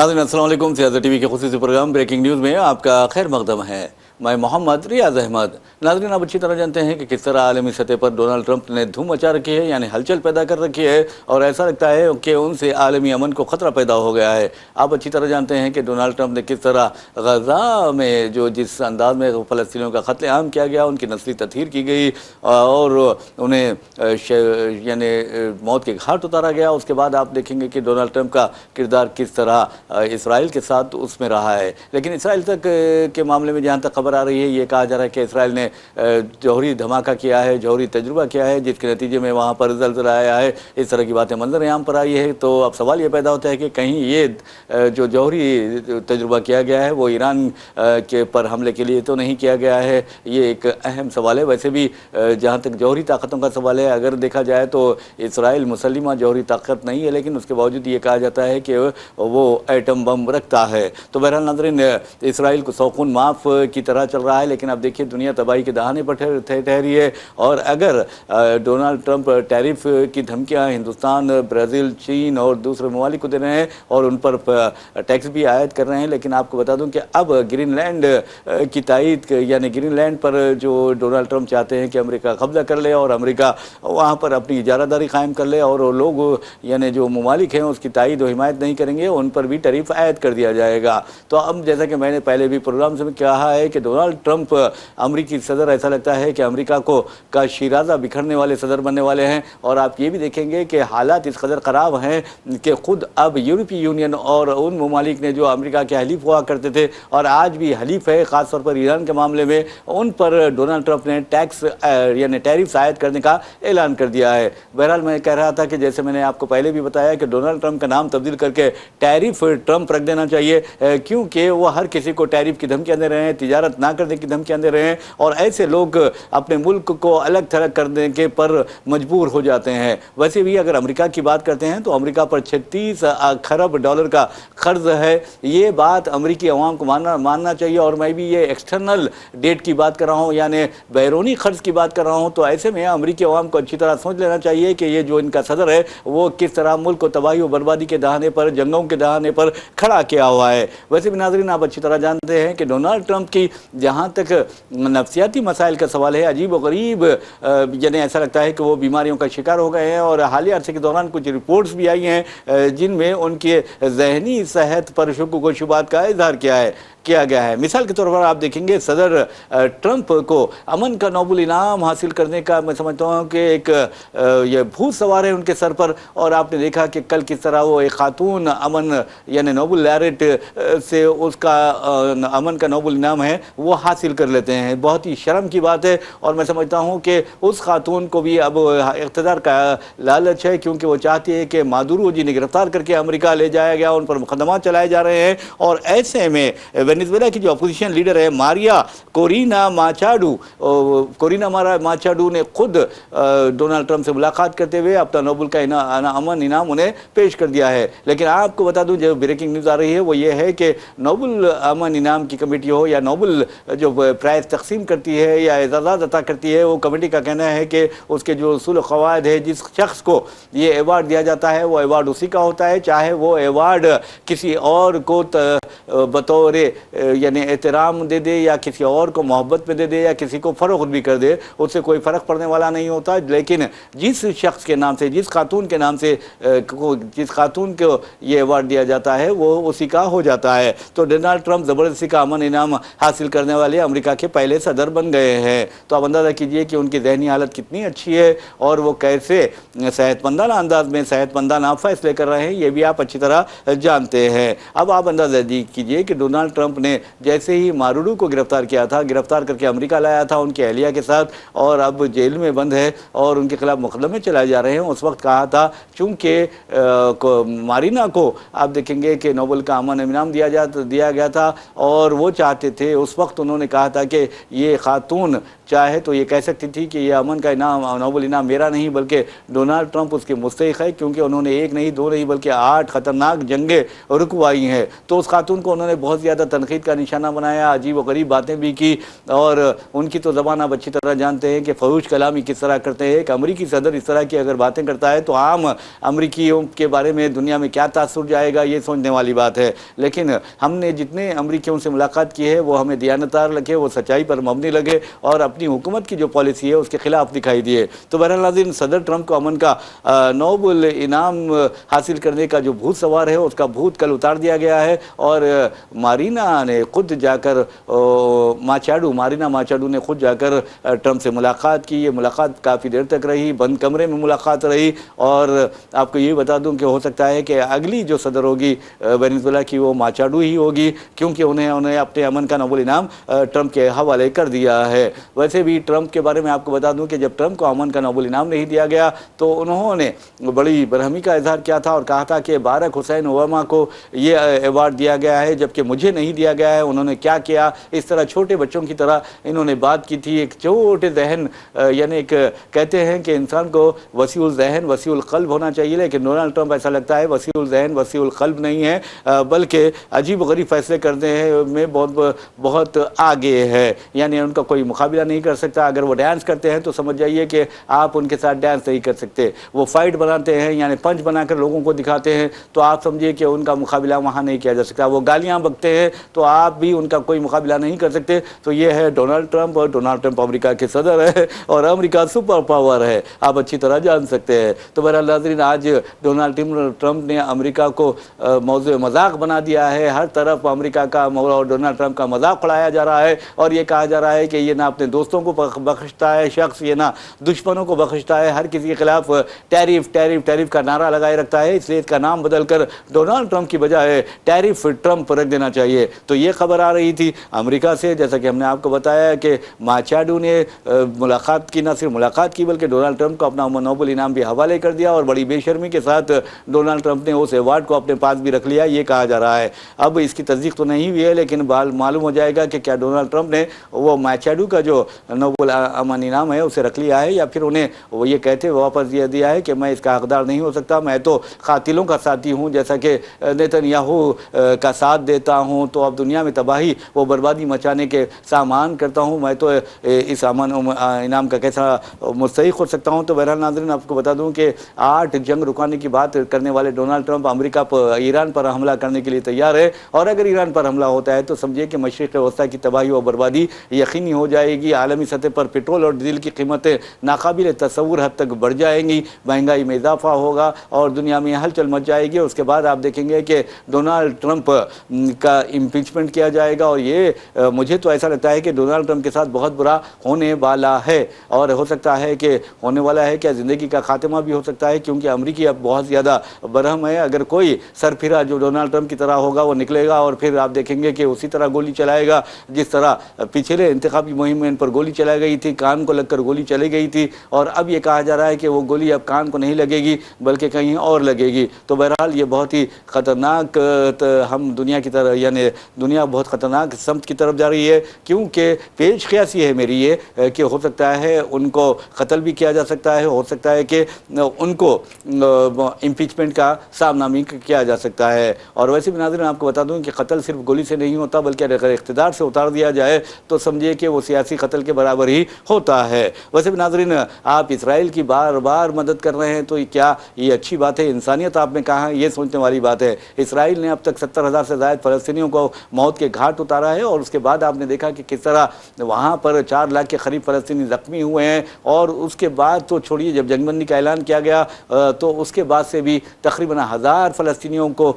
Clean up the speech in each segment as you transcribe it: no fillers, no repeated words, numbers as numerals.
नाज़रीन अस्सलाम वालेकुम। सियासत टीवी के खुसूसी प्रोग्राम ब्रेकिंग न्यूज़ में आपका खैर मकदम है। मैं मोहम्मद रियाज अहमद। नाज़रीन, आप अच्छी तरह जानते हैं कि किस तरह आलमी सतह पर डोनाल्ड ट्रंप ने धूम मचा रखी है, यानी हलचल पैदा कर रखी है, और ऐसा लगता है कि उनसे आलमी अमन को ख़तरा पैदा हो गया है। आप अच्छी तरह जानते हैं कि डोनाल्ड ट्रंप ने किस तरह गज़ा में जिस अंदाज में फ़लस्तीनियों का कत्लेआम किया गया, उनकी नस्ली तत्हीर की गई और उन्हें यानी मौत के घाट उतारा गया। उसके बाद आप देखेंगे कि डोनाल्ड ट्रंप का किरदार किस तरह इसराइल के साथ उसमें रहा है। लेकिन इसराइल तक के मामले में जहाँ तक खबर आ रही है, ये कहा जा रहा है कि इसराइल ने जौहरी धमाका किया है, जौहरी तजुर्बा किया है, जिसके नतीजे में वहाँ पर ज़लज़ला आया है। इस तरह की बातें मंजर-ए-आम पर आई है। तो अब सवाल ये पैदा होता है कि कहीं ये जो जौहरी तजुर्बा किया गया है वो ईरान के पर हमले के लिए तो नहीं किया गया है। ये एक अहम सवाल है। वैसे भी जहाँ तक जौहरी ताकतों का सवाल है, अगर देखा जाए तो इसराइल मुसल्लिमा जौहरी ताकत नहीं है, लेकिन उसके बावजूद ये कहा जाता है कि वो एटम बम रखता है। तो बहरहाल नाज़रीन, इसराइल को सौखून माफ़ की तरह चल रहा है, लेकिन अब देखिए दुनिया तबाही के दहाने पर ठहरी है। और अगर डोनाल्ड ट्रंप टैरिफ की धमकियाँ हिंदुस्तान, ब्राज़ील, चीन और दूसरे ममालिक को दे रहे हैं और उन पर टैक्स भी आयद कर रहे हैं, लेकिन आपको बता दूं कि अब ग्रीनलैंड की तायद, यानी ग्रीनलैंड पर जो डोनाल्ड ट्रंप चाहते हैं कि अमेरिका कब्जा कर ले और अमेरिका वहाँ पर अपनी इजारादारी कायम कर ले, और लोग यानी जो ममालिक हैं उसकी तायद और हिमायत नहीं करेंगे, उन पर भी टैरिफ आयद कर दिया जाएगा। तो अब जैसा कि मैंने पहले भी प्रोग्राम से कहा है कि डोनाल्ड ट्रंप अमेरिकी सदर, ऐसा लगता है कि अमेरिका का शिराजा बिखरने वाले सदर बनने वाले हैं। और आप ये भी देखेंगे कि हालात इस कदर ख़राब हैं कि खुद अब यूरोपीय यूनियन और उन ममालिक ने जो अमेरिका के हलीफ हुआ करते थे और आज भी हलीफ है, ख़ासतौर पर ईरान के मामले में, उन पर डोनाल्ड ट्रंप ने टैक्स यानी टैरिफ आयद करने का ऐलान कर दिया है। बहरहाल मैं कह रहा था कि जैसे मैंने आपको पहले भी बताया कि डोनाल्ड ट्रंप का नाम तब्दील करके टैरिफ ट्रंप रख देना चाहिए, क्योंकि वो हर किसी को टैरिफ की धमकियाँ दे रहे हैं, तिजारत ना करने की धमकियाँ दे रहे हैं, और ऐसे लोग अपने मुल्क को अलग थलग करने के पर मजबूर हो जाते हैं। वैसे भी अगर अमेरिका की बात करते हैं तो अमेरिका पर 36 खरब डॉलर का कर्ज है। ये बात अमेरिकी अवाम को मानना चाहिए। और मैं भी ये एक्सटर्नल डेट की बात कर रहा हूँ, यानी बैरूनी खर्च की बात कर रहा हूँ। तो ऐसे में अमेरिकी अवाम को अच्छी तरह समझ लेना चाहिए कि ये जो इनका सदर है वो किस तरह मुल्क को तबाही और बर्बादी के दहाने पर, जंगों के दहाने पर खड़ा किया हुआ है। वैसे भी नाज़रीन, आप अच्छी तरह जानते हैं कि डोनाल्ड ट्रंप की जहाँ तक नफ्सियाती मसाइल का सवाल है, अजीब और गरीब यानी ऐसा लगता है कि वो बीमारियों का शिकार हो गए हैं। और हालिया अरसे के दौरान कुछ रिपोर्ट्स भी आई हैं जिनमें उनके जहनी सेहत पर शुक्क व शुबात का इजहार किया गया है। मिसाल के तौर पर आप देखेंगे सदर ट्रंप को अमन का नोबेल इनाम हासिल करने का मैं समझता हूँ कि एक ये भूत सवार है उनके सर पर। और आपने देखा कि कल किस तरह वो एक खातून अमन यानी नोबेल लॉरेट से उसका अमन का नोबेल इनाम है वो हासिल कर लेते हैं। बहुत ही शर्म की बात है। और मैं समझता हूँ कि उस खातून को भी अब इक़्तिदार का लालच है, क्योंकि वो चाहती है कि मादुरो जी ने गिरफ्तार करके अमेरिका ले जाया गया, उन पर मुकदमा चलाए जा रहे हैं। और ऐसे में वेनेजुएला की जो अपोजिशन लीडर है मारिया कोरिना माचाडू ने खुद डोनाल्ड ट्रंप से मुलाकात करते हुए अपना नोबेल का अमन इनाम उन्हें पेश कर दिया है। लेकिन आपको बता दूं, जो ब्रेकिंग न्यूज़ आ रही है वो ये है कि नोबेल अमन इनाम की कमेटी हो या नोबेल जो प्राइज़ तकसीम करती है या एजाज़ात अता करती है, वो कमेटी का कहना है कि उसके जो उसूल क़वायद है, जिस शख्स को ये अवार्ड दिया जाता है वो अवार्ड उसी का होता है, चाहे वो अवार्ड किसी और को बतौर यानी एहतराम दे दे या किसी और को मोहब्बत में दे दे या किसी को फ़रोख्त भी कर दे, उससे कोई फ़र्क पड़ने वाला नहीं होता। लेकिन जिस शख्स के नाम से, जिस खातून के नाम से जिस खातून को ये अवार्ड दिया जाता है वो उसी का हो जाता है। तो डोनाल्ड ट्रंप ज़बरदस्ती का अमन इनाम हासिल करने वाले अमेरिका के पहले सदर बन गए हैं। तो आप अंदाज़ा कीजिए कि उनकी ज़हनी हालत कितनी अच्छी है और वो कैसे सेहतमंदाना अंदाज में सेहतमंदाना फ़ैसले कर रहे हैं, ये भी आप अच्छी तरह जानते हैं। अब आप अंदाज़ा कीजिए कि डोनाल्ड ट्रंप ने जैसे ही मारुडू को गिरफ्तार किया था, गिरफ्तार करके अमेरिका लाया था उनकी अहलिया के साथ, और अब जेल में बंद है और उनके खिलाफ मुकदमे चलाए जा रहे हैं। उस वक्त कहा था चूँकि मारिना को आप देखेंगे कि नोबेल का अमन इनाम दिया गया था और वो चाहते थे, उस वक्त उन्होंने कहा था कि ये खातून चाहे तो ये कह सकती थी कि ये अमन का इनाम, नोबेल इनाम मेरा नहीं बल्कि डोनाल्ड ट्रंप उसके मुस्तहिक है, क्योंकि उन्होंने एक नहीं, दो नहीं बल्कि 8 ख़तरनाक जंगें रुकवाई हैं। तो उस खातून को उन्होंने बहुत ज़्यादा तनकीद का निशाना बनाया, अजीब व गरीब बातें भी की, और उनकी तो ज़बान आप अच्छी तरह जानते हैं कि फहूश कलामी किस तरह करते हैं। एक अमरीकी सदर इस तरह की अगर बातें करता है तो आम अमरीकियों के बारे में दुनिया में क्या तासुर जाएगा, ये सोचने वाली बात है। लेकिन हमने जितने अमरीकियों से मुलाकात की है वो हमें दियानतदार लगे, वो सच्चाई पर मबनी लगे और अपनी हुकूमत की जो पॉलिसी है उसके खिलाफ दिखाई दिए। तो बहरहाल नाज़रीन, सदर ट्रंप को अमन का नोबेल इनाम हासिल करने का जो भूत सवार है उसका भूत कल उतार दिया गया है, और मारीना ने खुद जाकर मारीना माचाडू ने खुद जाकर ट्रंप से मुलाकात की। ये मुलाकात काफ़ी देर तक रही, बंद कमरे में मुलाकात रही, और आपको ये बता दूं कि हो सकता है कि अगली जो सदर होगी वेनेजुएला की वो माचाडू ही होगी, क्योंकि उन्हें अपने अमन का नोबेल इनाम ट्रंप के हवाले कर दिया है। वैसे भी ट्रंप के बारे में आपको बता दूं कि जब ट्रंप को अमन का नोबेल इनाम नहीं दिया गया तो उन्होंने बड़ी बरहमी का इजहार किया था और कहा था कि बारक हुसैन ओबामा को ये अवार्ड दिया गया है जबकि मुझे नहीं दिया गया है, उन्होंने क्या किया। इस तरह छोटे बच्चों की तरह इन्होंने बात की थी। एक छोटे जहन, यानी एक कहते हैं कि इंसान को वसीउल जहन वसीउल क़ल्ब होना चाहिए, लेकिन डोनाल्ड ट्रंप ऐसा लगता है वसीउल जहन वसीउल क़ल्ब नहीं है, बल्कि अजीब गरीब फैसले करने में बहुत आगे है। यानी उनका कोई मुकाबला नहीं कर सकता। अगर वो डांस करते हैं तो समझ जाइए कि आप उनके साथ डांस नहीं कर सकते। वो फाइट बनाते हैं, यानी पंच बनाकर लोगों को दिखाते हैं, तो आप समझिए कि उनका मुकाबला वहाँ नहीं किया जा सकता। वो गालियाँ बकते हैं तो आप भी उनका कोई मुकाबला नहीं कर सकते। तो ये है डोनाल्ड ट्रंप, और डोनाल्ड ट्रंप अमेरिका के सदर है और अमेरिका सुपर पावर है, आप अच्छी तरह जान सकते हैं। तो बहरहाल नाज़रीन, आज डोनाल्ड ट्रंप ने अमेरिका को मौजूद मजाक बना दिया है। हर तरफ अमेरिका का और डोनाल्ड ट्रंप का मजाक उड़ाया जा रहा है, और ये कहा जा रहा है कि ये ना अपने दोस्तों को बख्शता है शख्स, ये ना दुश्मनों को बख्शता है, हर किसी के खिलाफ टैरिफ टैरिफ टैरिफ का नारा लगाए रखता है। इसलिए इसका नाम बदलकर डोनाल्ड ट्रंप की बजाय टैरिफ ट्रंप रख देना चाहिए। तो ये खबर आ रही थी अमेरिका से, जैसा कि हमने आपको बताया कि माचाडू ने मुलाकात की, न सिर्फ मुलाकात की बल्कि डोनाल्ड ट्रंप को अपना नोबेल इनाम भी हवाले कर दिया, और बड़ी बेशर्मी के साथ डोनाल्ड ट्रंप ने उस अवार्ड को अपने पास भी रख लिया, ये कहा जा रहा है। अब इसकी तस्दीक तो नहीं हुई है, लेकिन मालूम हो जाएगा कि क्या डोनाल्ड ट्रंप ने वो माचाडू का जो नोबेल अमन इनाम है उसे रख लिया है, या फिर उन्हें वो ये कहते हुए वापस दिया है कि मैं इसका हकदार नहीं हो सकता, मैं तो कातिलों का साथी हूँ, जैसा कि नेतन्याहू का साथ देता हूँ तो अब दुनिया में तबाही वो बर्बादी मचाने के सामान करता हूँ, मैं तो इस अमन इनाम का कैसा मुस्तहिक हो सकता हूँ। तो बहरहाल नाज़रीन, आपको बता दूँ कि 8 जंग रुकाने की बात करने वाले डोनाल्ड ट्रंप अमेरिका पर ईरान पर हमला करने के लिए तैयार है, और अगर ईरान पर हमला होता है तो समझिए कि मशरिक़ वस्ता की तबाही और बर्बादी यकीनी हो जाएगी। आलमी सतह पर पेट्रोल और डीजल की कीमतें नाकाबिल तसव्वुर हद तक बढ़ जाएंगी, महंगाई में इजाफा होगा और दुनिया में हलचल मच जाएगी। उसके बाद आप देखेंगे कि डोनाल्ड ट्रंप का इम्पीचमेंट किया जाएगा, और ये मुझे तो ऐसा लगता है कि डोनाल्ड ट्रंप के साथ बहुत बुरा होने वाला है, और हो सकता है कि होने वाला है क्या ज़िंदगी का खात्मा भी हो सकता है, क्योंकि अमरीकी अब बहुत ज़्यादा बरहम है। अगर कोई सरफिरा जो डोनाल्ड ट्रंप की तरह होगा वो निकलेगा, और फिर आप देखेंगे कि उसी तरह गोली चलाएगा जिस तरह पिछले इंतखाबी मुहिम में इन पर गोली चलाई गई थी, कान को लगकर गोली चली गई थी, और अब ये कहा जा रहा है कि वो गोली अब कान को नहीं लगेगी बल्कि कहीं और लगेगी। तो बहरहाल ये बहुत ही ख़तरनाक हम दुनिया की तरफ, यानी दुनिया बहुत ख़तरनाक समत की तरफ जा रही है, क्योंकि पेश क़ियासी है मेरी ये कि हो सकता है उनको कत्ल भी किया जा सकता है, हो सकता है कि उनको इम्पीचमेंट का सामना भी किया जा सकता है। और वैसे भी नाज़रीन, आपको बता दूं कि कत्ल सिर्फ गोली से नहीं होता, बल्कि अगर इक़्तिदार से उतार दिया जाए तो समझिए कि वो सियासी कत्ल के बराबर ही होता है। वैसे भी नाज़रीन, आप इसराइल की बार बार मदद कर रहे हैं तो क्या ये अच्छी बात है? इंसानियत आप में कहाँ है, ये सोचने वाली बात है। इसराइल ने अब तक 70,000 से ज़ायद फ़लस्तीनियों को मौत के घाट उतारा है, और उसके बाद आपने देखा कि किस तरह वहाँ पर 4 लाख के करीब फ़लस्तीनी ज़ख्मी हुए हैं, और उसके बाद तो छोड़िए, जब जंगबंदी का ऐलान किया गया तो उसके बाद से भी तकरीबन 1000 फ़लस्तीनियों को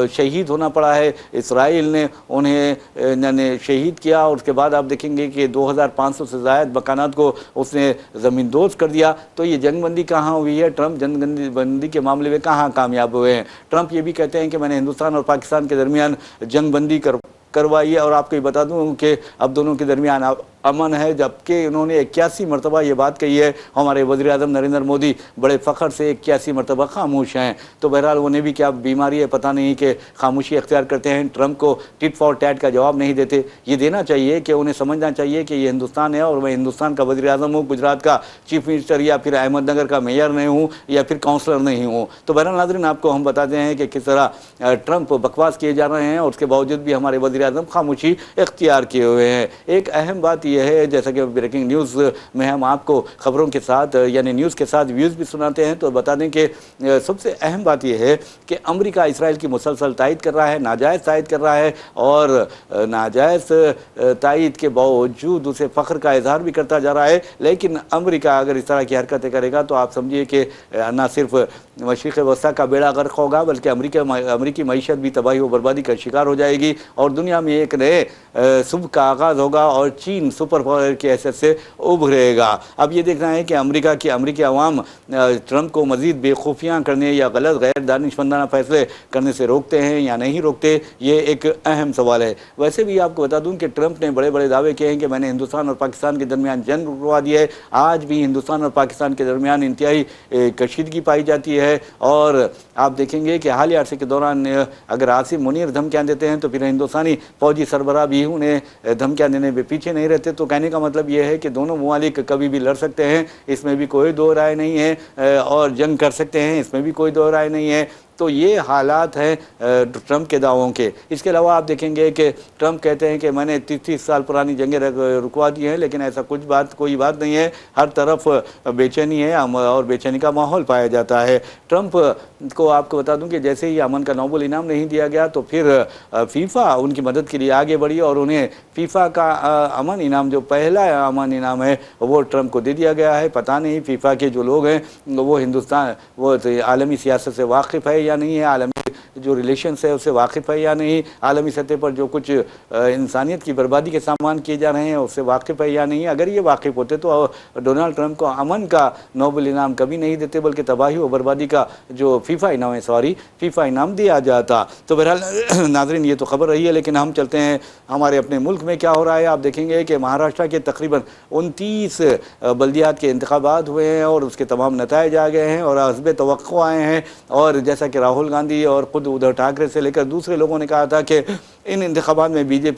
शहीद होना पड़ा है। इसराइल ने उन्हें शहीद किया, और उसके बाद आप देखेंगे कि 2500 से ज़ायद मकानात को उसने ज़मीन दोज़ कर दिया। तो ये जंगबंदी कहाँ हुई है? ट्रंप जंगबंदी के मामले में कहाँ कामयाब हुए हैं? ट्रंप ये भी कहते हैं कि मैंने हिंदुस्तान और पाकिस्तान के दरमियान जंगबंदी करवाई है, और आपको ये बता दूं कि अब दोनों के दरमियान امن ہے، جبکہ انہوں نے 81 مرتبہ یہ بات کہی ہے۔ ہمارے وزیر اعظم نریندر مودی بڑے فخر سے 81 مرتبہ خاموش ہیں۔ تو بہرحال انہیں بھی کیا بیماری ہے پتہ نہیں کہ خاموشی اختیار کرتے ہیں، ٹرمپ کو ٹٹ فار ٹیٹ کا جواب نہیں دیتے۔ یہ دینا چاہیے کہ انہیں سمجھنا چاہیے کہ یہ ہندوستان ہے اور میں ہندوستان کا وزیر اعظم ہوں، گجرات کا چیف منسٹر یا پھر احمد نگر کا میئر نہیں ہوں یا پھر کاؤنسلر نہیں ہوں۔ تو بہرحال ناظرین آپ کو ہم بتاتے ہیں کہ کس طرح ٹرمپ بکواس کیے جا رہے ہیں اور اس کے باوجود بھی ہمارے وزیر اعظم خاموشی اختیار کیے ہوئے ہیں۔ ایک اہم بات یہ ہے، جیسا کہ بریکنگ نیوز میں ہم آپ کو خبروں کے ساتھ یعنی نیوز کے ساتھ ویوز بھی سناتے ہیں، تو بتا دیں کہ سب سے اہم بات یہ ہے کہ امریکہ اسرائیل کی مسلسل تائید کر رہا ہے، ناجائز تائید کر رہا ہے، اور ناجائز تائید کے باوجود اسے فخر کا اظہار بھی کرتا جا رہا ہے۔ لیکن امریکہ اگر اس طرح کی حرکتیں کرے گا تو آپ سمجھیے کہ نہ صرف مشرق وسطیٰ کا بیڑا غرق ہوگا بلکہ امریکی معیشت بھی تباہی و بربادی کا شکار ہو جائے گی اور دنیا میں ایک نئے صبح کا آغاز ہوگا اور چین سپر پاور کی حیثیت سے ابھرے گا۔ اب یہ دیکھنا ہے کہ امریکی عوام ٹرمپ کو مزید بے خوفیاں کرنے یا غلط غیر دانشمندانہ فیصلے کرنے سے روکتے ہیں یا نہیں روکتے، یہ ایک اہم سوال ہے۔ ویسے بھی آپ کو بتا دوں کہ ٹرمپ نے بڑے بڑے دعوے کیے ہیں کہ میں نے ہندوستان اور پاکستان کے درمیان جنگ رکوا دی ہے۔ آج بھی ہندوستان اور پاکستان کے درمیان انتہائی کشیدگی پائی جاتی ہے، اور آپ دیکھیں گے کہ حالیہ عرصے کے دوران اگر عاصم منیر دھمکیاں دیتے ہیں تو پھر ہندوستانی فوجی سربراہ بھی انہیں دھمکیاں دینے میں پیچھے نہیں رہتے۔ تو کہنے کا مطلب یہ ہے کہ دونوں ممالک کبھی بھی لڑ سکتے ہیں، اس میں بھی کوئی دو رائے نہیں ہے، اور جنگ کر سکتے ہیں، اس میں بھی کوئی دو رائے نہیں ہے۔ تو یہ حالات ہیں ٹرمپ کے دعووں کے۔ اس کے علاوہ آپ دیکھیں گے کہ ٹرمپ کہتے ہیں کہ میں نے 30 سال پرانی جنگیں رکوا دی ہیں، لیکن ایسا کوئی بات نہیں ہے۔ ہر طرف بے چینی ہے اور بے چینی کا ماحول پایا جاتا ہے۔ ٹرمپ کو آپ کو بتا دوں کہ جیسے ہی امن کا نوبل انعام نہیں دیا گیا تو پھر فیفا ان کی مدد کے لیے آگے بڑھی اور انہیں فیفا کا امن انعام، جو پہلا امن انعام ہے، وہ ٹرمپ کو دے دیا گیا ہے۔ پتہ نہیں فیفا کے جو لوگ ہیں وہ عالمی سیاست سے واقف ہے یا نہیں ہے، عالمی جو ریلیشنز ہے اس سے واقف ہے یا نہیں، عالمی سطح پر جو کچھ انسانیت کی بربادی کے سامان کیے جا رہے ہیں اس سے واقف ہے یا نہیں۔ اگر یہ واقف ہوتے تو ڈونلڈ ٹرمپ کو امن کا نوبل انعام کبھی نہیں دیتے، بلکہ تباہی و بربادی کا جو فیفا انعام دیا جاتا۔ تو بہرحال ناظرین یہ تو خبر رہی ہے، لیکن ہم چلتے ہیں ہمارے اپنے ملک میں کیا ہو رہا ہے۔ آپ دیکھیں گے کہ مہاراشٹر کے تقریباً 29 بلدیات کے انتخابات ہوئے ہیں اور اس کے تمام نتائج آ گئے ہیں اور حسب توقع آئے ہیں، اور جیسا کہ راہل گاندھی اور خود ادھر ٹھاکرے سے لے کر دوسرے لوگوں نے کہا تھا کہ ان انتخابات میں بی جے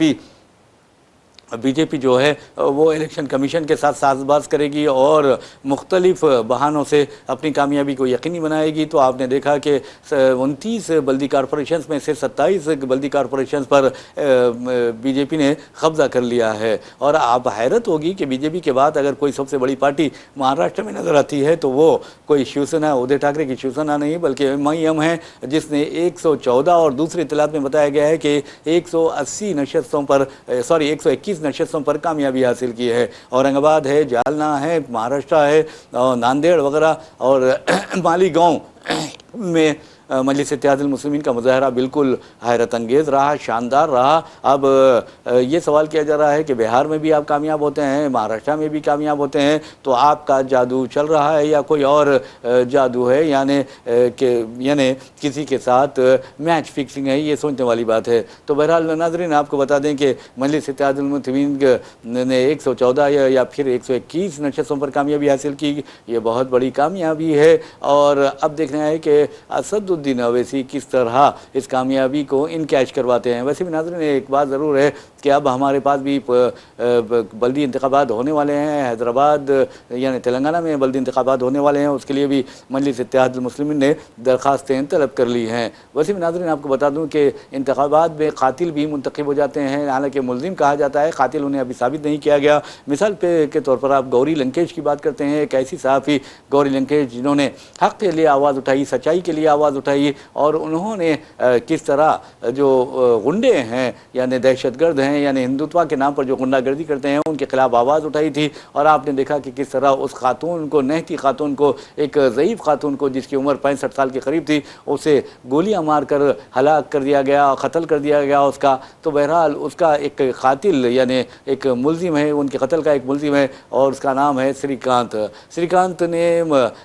پی جو ہے وہ الیکشن کمیشن کے ساتھ ساز باز کرے گی اور مختلف بہانوں سے اپنی کامیابی کو یقینی بنائے گی۔ تو آپ نے دیکھا کہ 29 بلدی کارپوریشنز میں سے 27 بلدی کارپوریشنز پر بی جے پی نے قبضہ کر لیا ہے، اور آپ حیرت ہوگی کہ بی جے پی کے بعد اگر کوئی سب سے بڑی پارٹی مہاراشٹر میں نظر آتی ہے تو وہ کوئی شیوسینا، ادھر ٹھاکرے کی شیوسینا نہیں بلکہ ایم ہے، جس نے 114 اور دوسری اطلاعات میں بتایا گیا ہے کہ 121 نشستوں پر کامیابی حاصل کی ہے۔ اورنگ آباد ہے، جالنا ہے، مہاراشٹر ہے، ناندیڑ وغیرہ اور مالیگاؤں میں مجلس اتحاد المسلمین کا مظاہرہ بالکل حیرت انگیز رہا، شاندار رہا۔ اب یہ سوال کیا جا رہا ہے کہ بہار میں بھی آپ کامیاب ہوتے ہیں، مہاراشٹر میں بھی کامیاب ہوتے ہیں، تو آپ کا جادو چل رہا ہے یا کوئی اور جادو ہے، یعنی کسی کے ساتھ میچ فکسنگ ہے، یہ سوچنے والی بات ہے۔ تو بہرحال ناظرین آپ کو بتا دیں کہ مجلس اتحاد المسلمین نے 114 یا پھر 121 نشستوں پر کامیابی حاصل کی، یہ بہت بڑی کامیابی ہے، اور اب دیکھنا ہے کہ اسد الدین اویسی کس طرح اس کامیابی کو انکیش کرواتے ہیں۔ ویسے بھی ناظرین ایک بات ضرور ہے کہ اب ہمارے پاس بھی بلدی انتخابات ہونے والے ہیں، حیدرآباد یعنی تلنگانہ میں بلدی انتخابات ہونے والے ہیں، اس کے لیے بھی مجلس اتحاد المسلمین نے درخواستیں طلب کر لی ہیں۔ ویسے بھی ناظرین آپ کو بتا دوں کہ انتخابات میں قاتل بھی منتخب ہو جاتے ہیں، حالانکہ ملزم کہا جاتا ہے، قاتل انہیں ابھی ثابت نہیں کیا گیا۔ مثال کے طور پر آپ گوری لنکیش کی بات کرتے ہیں، ایک ایسی صحافی گوری لنکیش جنہوں نے حق کے لیے آواز اٹھائی، سچائی کے لیے آواز اٹھائی، اور انہوں نے کس طرح جو غنڈے ہیں یعنی دہشت گرد ہیں، یعنی ہندوتوا کے نام پر جو غنڈہ گردی کرتے ہیں، ان کے خلاف آواز اٹھائی تھی، اور آپ نے دیکھا کہ کس طرح اس خاتون کو، نہتی خاتون کو، ایک ضعیف خاتون کو جس کی عمر 65 سال کے قریب تھی، اسے گولیاں مار کر ہلاک کر دیا گیا، قتل کر دیا گیا اس کا۔ تو بہرحال اس کا ایک قاتل یعنی ایک ملزم ہے، ان کے قتل کا ایک ملزم ہے، اور اس کا نام ہے سری کانت نے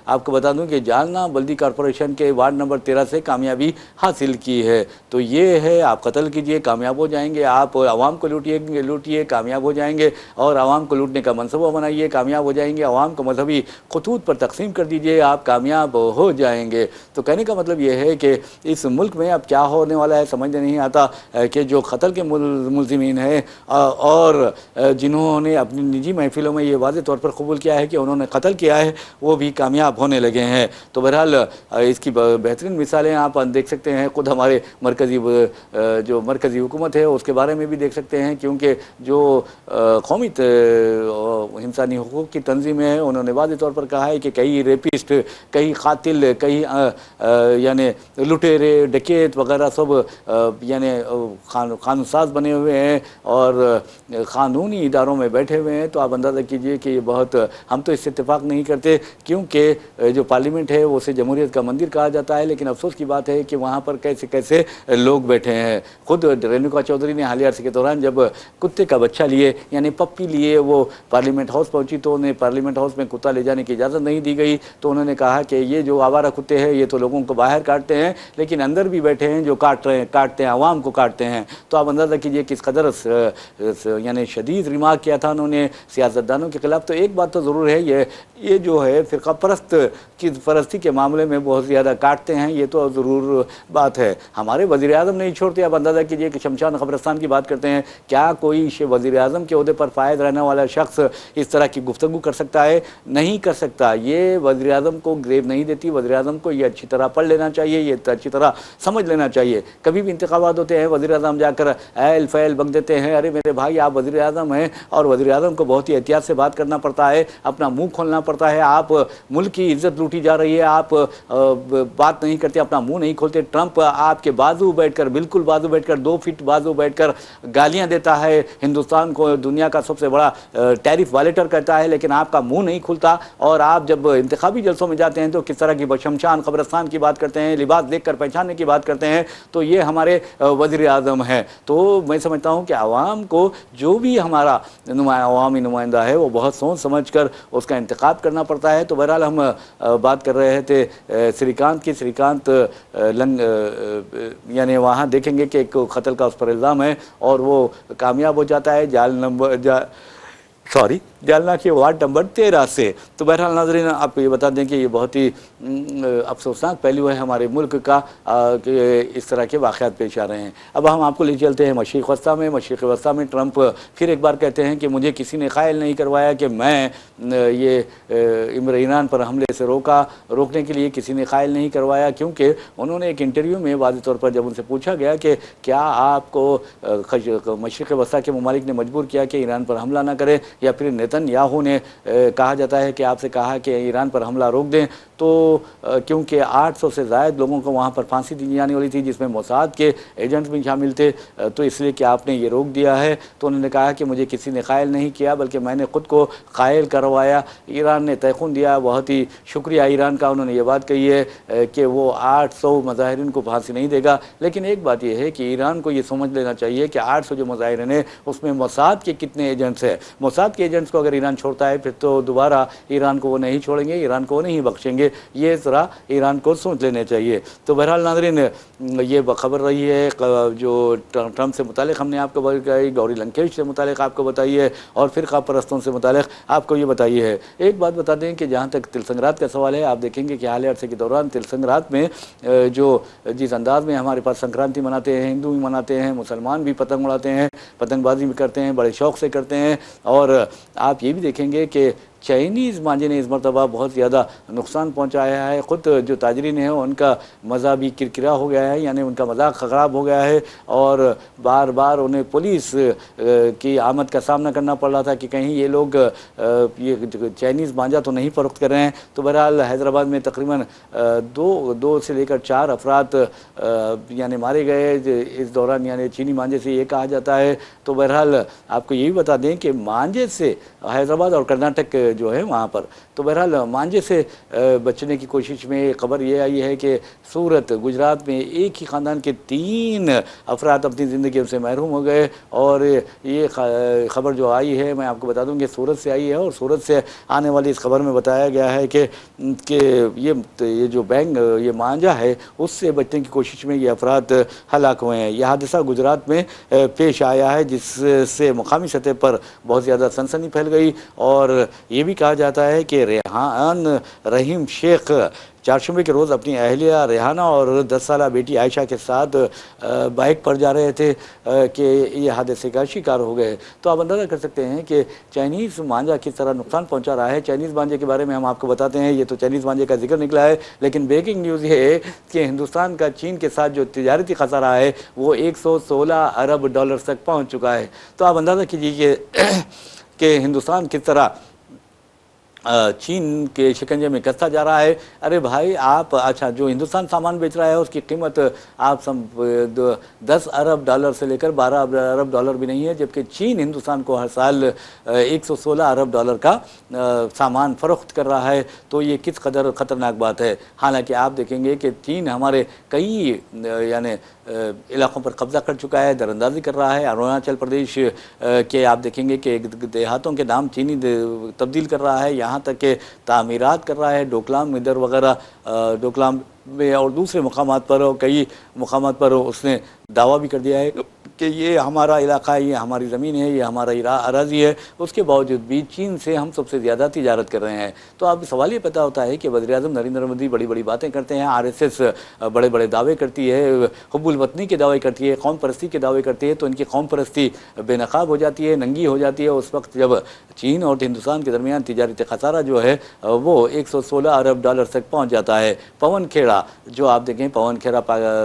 آپ کو بتا دوں کہ جالنا بلدی کارپوریشن کے وارڈ نمبر 2013 से कामयाबी हासिल की है। तो ये है, आप कत्ल कीजिए कामयाब हो जाएंगे, आप आवाम को लूटिए कामयाब हो जाएंगे, और आवाम को लूटने का मनसूबा बनाइए कामयाब हो जाएंगे, आवाम को मजहबी खतूत पर तकसीम कर दीजिए आप कामयाब हो जाएंगे। तो कहने का मतलब ये है कि इस मुल्क में अब क्या होने वाला है समझ नहीं आता कि जो कत्ल के मुलजिमीन हैं और जिन्होंने अपनी निजी महफिलों में ये वाज़ेह तौर पर कबूल किया है कि उन्होंने कत्ल किया है, वो भी कामयाब होने लगे हैं। तो बहरहाल इसकी बेहतरीन मिसालें आप देख सकते हैं, खुद हमारे जो मरकज़ी हुकूमत है उसके बारे में भी देख सकते हैं, क्योंकि जो कौमी इंसानी हुकूक की तंजीमें हैं उन्होंने वाज़ेह तौर पर कहा है कि कई रेपिस्ट, कई कातिल, कई यानी लुटेरे, डकैत वगैरह सब यानी कानून साज बने हुए हैं और क़ानूनी इदारों में बैठे हुए हैं। तो आप अंदाज़ा कीजिए कि ये बहुत, हम तो इससे इत्तेफाक नहीं करते, क्योंकि जो पार्लियामेंट है उसे जमहूरियत का मंदिर कहा जाता है, लेकिन अफसोस की बात है कि वहाँ पर कैसे कैसे लोग बैठे हैं। खुद रेणुका चौधरी ने हालिया अरसे के दौरान जब कुत्ते का बच्चा लिए यानी पप्पी लिए वो पार्लियामेंट हाउस पहुंची, तो उन्हें पार्लियामेंट हाउस में कुत्ता ले जाने की इजाज़त नहीं दी गई। तो उन्होंने कहा कि ये जो आवारा कुत्ते हैं ये तो लोगों को बाहर काटते हैं, लेकिन अंदर भी बैठे हैं जो काटते हैं, आवाम को काटते हैं। तो आप अंदाज़ा कीजिए किस कदर यानी शदीद रिमार्क किया था उन्होंने सियासतदानों के खिलाफ। तो एक बात तो ज़रूर है, ये जो है फ़िरका परस्ती के मामले में बहुत ज़्यादा काटते हैं, ये तो ज़रूर बात है। हमारे वज़ीर आज़म नहीं छोड़ते। आप अंदाज़ा कीजिए कि शमशान कब्रिस्तान की बात करते हैं, क्या कोई वज़ीर आज़म के ओहदे पर फायद रहने वाला शख्स इस तरह की गुफ्तगू कर सकता है? नहीं कर सकता। ये वज़ीर आज़म को ग्रेव नहीं देती। वज़ीर आज़म को ये अच्छी तरह पढ़ लेना चाहिए, ये अच्छी तरह समझ लेना चाहिए। कभी भी इंतखाबात होते हैं, वज़ीर आज़म जाकर ऐल फैल बक देते हैं, अरे मेरे भाई आप वज़ीर आज़म हैं, और वज़ीर आज़म को बहुत ही एहतियात से बात करना पड़ता है, अपना मुँह खोलना पड़ता है। आप मुल्क की इज़्ज़त लूटी जा रही है, आप बात नहीं करते, अपना मुँह नहीं खोलते। ट्रंप आपके बाजू बैठकर, बिल्कुल बाजू बैठकर, 2 फीट बाजू बैठकर गालियाँ देता है, हिंदुस्तान को दुनिया का सबसे बड़ा टैरिफ वालेटर कहता है, लेकिन आपका मुंह नहीं खुलता। और आप जब इंतखाबी जलसों में जाते हैं तो किस तरह की शमशान कब्रिस्तान की बात करते हैं, लिबास देखकर पहचानने की बात करते हैं। तो ये हमारे वज़ीर आज़म हैं। तो मैं समझता हूँ कि आवाम को जो भी हमारा अवामी नुमाइंदा है वो बहुत सोच समझ कर उसका इंतखाब करना पड़ता है। तो बहरहाल हम बात कर रहे थे श्रीकांत की। श्रीकांत यानी वहाँ देखेंगे कि एक कत्ल का उस पर इल्ज़ाम है और वो कामयाब हो जाता है जालना के वार्ड नंबर 13 से। तो बहरहाल नाज़रीन आपको ये बता दें कि ये बहुत ही अफसोसनाक पहलू है हमारे मुल्क का कि इस तरह के वाक़यात पेश आ रहे हैं। अब हम आपको ले चलते हैं मशरिक़ वस्ता में ट्रंप फिर एक बार कहते हैं कि मुझे किसी ने कायल नहीं करवाया कि मैं ये ईरान पर हमले से रोकने के लिए किसी ने कायल नहीं करवाया, क्योंकि उन्होंने एक इंटरव्यू में वाज़ेह तौर पर जब उनसे पूछा गया कि क्या आपको मशरिक़ वस्ता के ममालिक ने मजबूर किया कि ईरान पर हमला ना करें, या फिर नेतन्याहू ने कहा जाता है कि आपसे कहा कि ईरान पर हमला रोक दें, तो क्योंकि 800 से ज़ायद लोगों को वहाँ पर फांसी दी जाने वाली थी जिसमें मोसाद के एजेंट्स भी शामिल थे, तो इसलिए कि आपने ये रोक दिया है। तो उन्होंने कहा कि मुझे किसी ने कायल नहीं किया बल्कि मैंने ख़ुद को कायल करवाया। ईरान ने तयख़ुन दिया, बहुत ही शुक्रिया ईरान का। उन्होंने ये बात कही है कि वो 800 मुजाहिरीन को फांसी नहीं देगा, लेकिन एक बात यह है कि ईरान को ये समझ लेना चाहिए कि 800 जो मुजाहिरीन हैं उसमें मोसाद के कितने एजेंट्स हैं। मोसाद के एजेंट्स को अगर ईरान छोड़ता है फिर तो दोबारा ईरान को वो नहीं छोड़ेंगे, ईरान को नहीं बख्शेंगे। ये ज़रा ईरान को सोच लेने चाहिए। तो बहरहाल नाज़रीन ये खबर रही है जो ट्रंप से मुतालिक हमने आपको बताई, गौरी लंकेश से मुतालिक आपको बताई है, और फ़िरक़ा परस्तों से मुतालिक आपको ये बताई है। एक बात बता दें कि जहाँ तक तिलसंग्रात का सवाल है, आप देखेंगे कि हाल अरसे के दौरान तिलसंग्रात में जो जिस अंदाज़ में हमारे पास संक्रांति मनाते हैं, हिंदू भी मनाते हैं, मुसलमान भी पतंग उड़ाते हैं, पतंगबाजी भी करते हैं, बड़े शौक़ से करते हैं। और आप ये भी देखेंगे कि चाइनीज़ मांझे ने इस मरतबा बहुत ज़्यादा नुकसान पहुंचाया है। ख़ुद जो ताजरीन है उनका मज़ा भी किरकिरा हो गया है, यानी उनका मज़ाक ख़राब हो गया है, और बार बार उन्हें पुलिस की आमद का सामना करना पड़ रहा था कि कहीं ये लोग ये चाइनीज़ मांझा तो नहीं फ़रोख्त कर रहे हैं। तो बहरहाल हैदराबाद में तकरीबन दो से लेकर 4 अफराद यानी मारे गए इस दौरान, यानी चीनी मांझे से ये कहा जाता है। तो बहरहाल आपको ये भी बता दें कि मांझे से हैदराबाद और कर्नाटक جو ہے وہاں پر. تو بہرحال مانجے سے بچنے کی کوشش میں خبر یہ آئی ہے کہ سورت گجرات میں ایک ہی خاندان کے 3 افراد اپنی زندگیوں سے محروم ہو گئے. اور یہ خبر جو آئی ہے میں آپ کو بتا دوں کہ سورت سے آئی ہے، اور سورت سے آنے والی اس خبر میں بتایا گیا ہے کہ یہ جو بینک یہ مانجا ہے اس سے بچنے کی کوشش میں یہ افراد ہلاک ہوئے ہیں. یہ حادثہ گجرات میں پیش آیا ہے جس سے مقامی سطح پر بہت زیادہ سنسنی پھیل گئی. اور یہ بھی کہا جاتا ہے کہ ریحان رحیم شیخ چہارشنبے کے روز اپنی اہلیہ ریحانہ اور 10 سالہ بیٹی عائشہ کے ساتھ بائک پر جا رہے تھے کہ یہ حادثے کا شکار ہو گئے. تو آپ اندازہ کر سکتے ہیں کہ چائنیز مانجا کس طرح نقصان پہنچا رہا ہے. چائنیز مانجے کے بارے میں ہم آپ کو بتاتے ہیں، یہ تو چائنیز مانجے کا ذکر نکلا ہے، لیکن بریکنگ نیوز یہ ہے کہ ہندوستان کا چین کے ساتھ جو تجارتی خسارہ ہے وہ 116 ارب ڈالر تک پہنچ چکا ہے. تو آپ اندازہ کیجیے کہ ہندوستان کس طرح چین کے شکنجے میں کستا جا رہا ہے. ارے بھائی آپ اچھا جو ہندوستان سامان بیچ رہا ہے اس کی قیمت آپ 10 ارب ڈالر سے لے کر 12 ارب ڈالر بھی نہیں ہے، جبکہ چین ہندوستان کو ہر سال 116 ارب ڈالر کا سامان فروخت کر رہا ہے. تو یہ کس قدر خطرناک بات ہے. حالانکہ آپ دیکھیں گے کہ چین ہمارے کئی یعنی علاقوں پر قبضہ کر چکا ہے، دراندازی کر رہا ہے. اروناچل پردیش کے آپ دیکھیں گے کہ دیہاتوں کے نام چینی تبدیل کر رہا ہے، یہاں تک کہ تعمیرات کر رہا ہے. ڈوکلام ادھر وغیرہ ڈوکلام میں اور دوسرے مقامات پر اور کئی مقامات پر اس نے دعویٰ بھی کر دیا ہے کہ یہ ہمارا علاقہ ہے، یہ ہماری زمین ہے، یہ ہمارا اراضی ہے. اس کے باوجود بھی چین سے ہم سب سے زیادہ تجارت کر رہے ہیں. تو اب سوال یہ پیدا ہوتا ہے کہ وزیر اعظم نریندر مودی بڑی بڑی باتیں کرتے ہیں، RSS بڑے بڑے دعوے کرتی ہے، حب الوطنی کے دعوے کرتی ہے، قوم پرستی کے دعوے کرتی ہے. تو ان کی قوم پرستی بے نقاب ہو جاتی ہے، ننگی ہو جاتی ہے اس وقت جب چین اور ہندوستان کے درمیان تجارتی خسارہ جو ہے وہ 116 ارب ڈالر تک پہنچ جاتا ہے. پون کھیڑا جو آپ دیکھیں، پون کھیڑا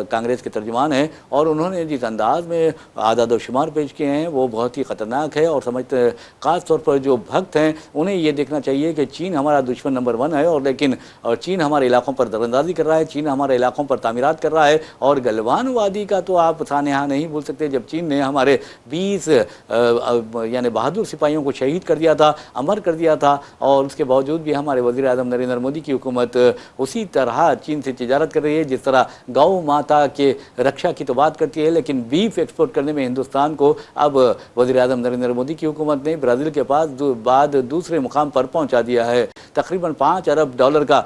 کانگریس کے ترجمان ہیں، اور انہوں نے جس انداز میں اعداد و شمار پیش کیے ہیں وہ بہت ہی خطرناک ہے. اور سمجھتے خاص طور پر جو بھکت ہیں انہیں یہ دیکھنا چاہیے کہ چین ہمارا دشمن نمبر 1 ہے، اور لیکن چین ہمارے علاقوں پر دراندازی کر رہا ہے، چین ہمارے علاقوں پر تعمیرات کر رہا ہے. اور گلوان وادی کا تو آپ سانحہ نہیں بھول سکتے، جب چین نے ہمارے 20 یعنی بہادر سپاہیوں کو شہید کر دیا تھا، امر کر دیا تھا، اور اس کے باوجود بھی ہمارے وزیر اعظم نریندر مودی کی حکومت اسی طرح چین سے تجارت کر رہی ہے جس طرح گاؤں ماتا کے رکشا کی تو بات کرتی ہے، لیکن بیف ایکسپورٹ کرنے میں ہندوستان کو اب وزیر اعظم نریندر مودی کی حکومت نے برازیل کے پاس بعد دوسرے مقام پر پہنچا دیا ہے. تقریباً 5 ارب ڈالر کا